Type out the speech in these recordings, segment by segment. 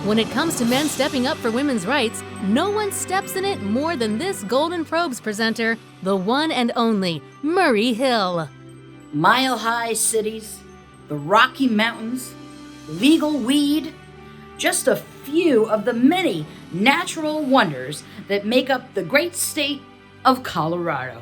When it comes to men stepping up for women's rights, no one steps in it more than this Golden Probes presenter, the one and only Murray Hill. Mile-high cities, the Rocky Mountains, legal weed, just a few of the many natural wonders that make up the great state of Colorado.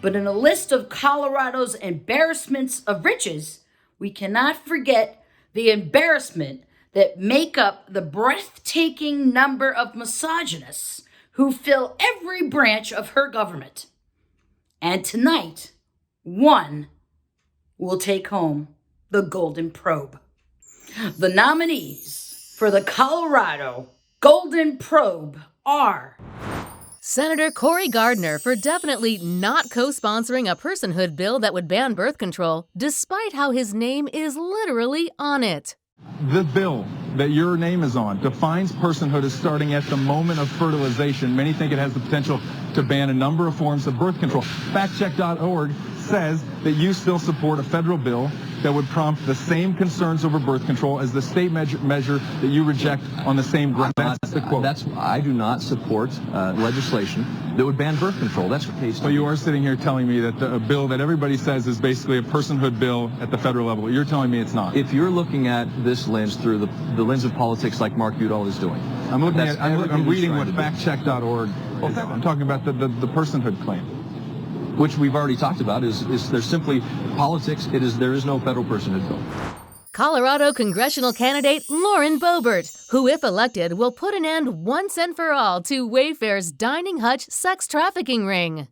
But in a list of Colorado's embarrassments of riches, we cannot forget the embarrassment that make up the breathtaking number of misogynists who fill every branch of her government. And tonight, one will take home the Golden Probe. The nominees for the Colorado Golden Probe are Senator Cory Gardner for definitely not co-sponsoring a personhood bill that would ban birth control, despite how his name is literally on it. The bill that your name is on defines personhood as starting at the moment of fertilization. Many think it has the potential to ban a number of forms of birth control. Factcheck.org says that you still support a federal bill that would prompt the same concerns over birth control as the state measure that you reject on the same ground. That's the quote. I do not support legislation that would ban birth control. That's the case. So you are sitting here telling me that a bill that everybody says is basically a personhood bill at the federal level. You're telling me it's not. If you're looking at this lens through the lens of politics like Mark Udall is doing. I'm reading what factcheck.org is. I'm talking about the personhood claim. Which we've already talked about is there's simply politics. There is no federal personhood bill. Colorado Congressional candidate Lauren Boebert, who if elected will put an end once and for all to Wayfair's dining hutch sex trafficking ring.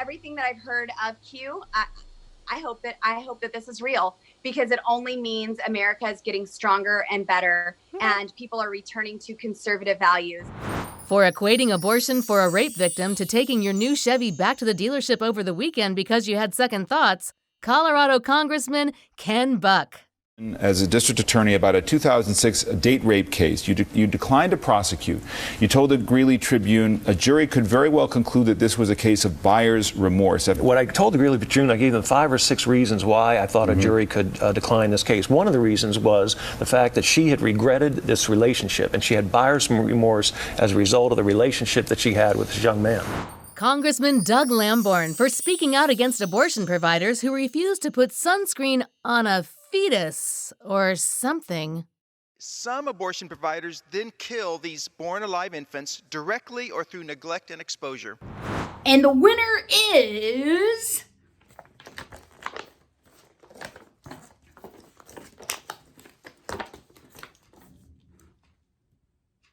Everything that I've heard of Q, I hope that this is real, because it only means America is getting stronger and better, and people are returning to conservative values. For equating abortion for a rape victim to taking your new Chevy back to the dealership over the weekend because you had second thoughts, Colorado Congressman KEN BUCK. As a district attorney about a 2006 date rape case, you declined to prosecute. You told the Greeley Tribune a jury could very well conclude that this was a case of buyer's remorse. What I told the Greeley Tribune, I gave them 5 or 6 reasons why I thought a jury could decline this case. One of the reasons was the fact that she had regretted this relationship, and she had buyer's remorse as a result of the relationship that she had with this young man. Congressman Lamborn for speaking out against abortion providers who refuse to put sunscreen on a fetus or something. Some abortion providers then kill these born-alive infants directly or through neglect and exposure. And the winner is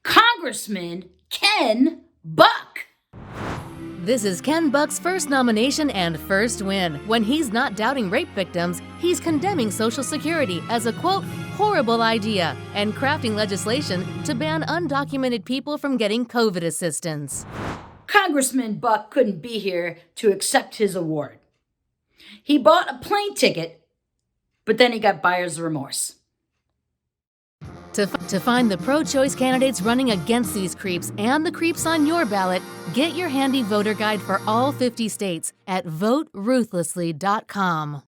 Congressman KEN BUCK. This is KEN BUCK's first nomination and first win. When he's not doubting rape victims, he's condemning Social Security as a, quote, horrible idea and crafting legislation to ban undocumented people from getting COVID assistance. Congressman Buck couldn't be here to accept his award. He bought a plane ticket, but then he got buyer's remorse. To find the pro-choice candidates running against these creeps and the creeps on your ballot, get your handy voter guide for all 50 states at voteruthlessly.com.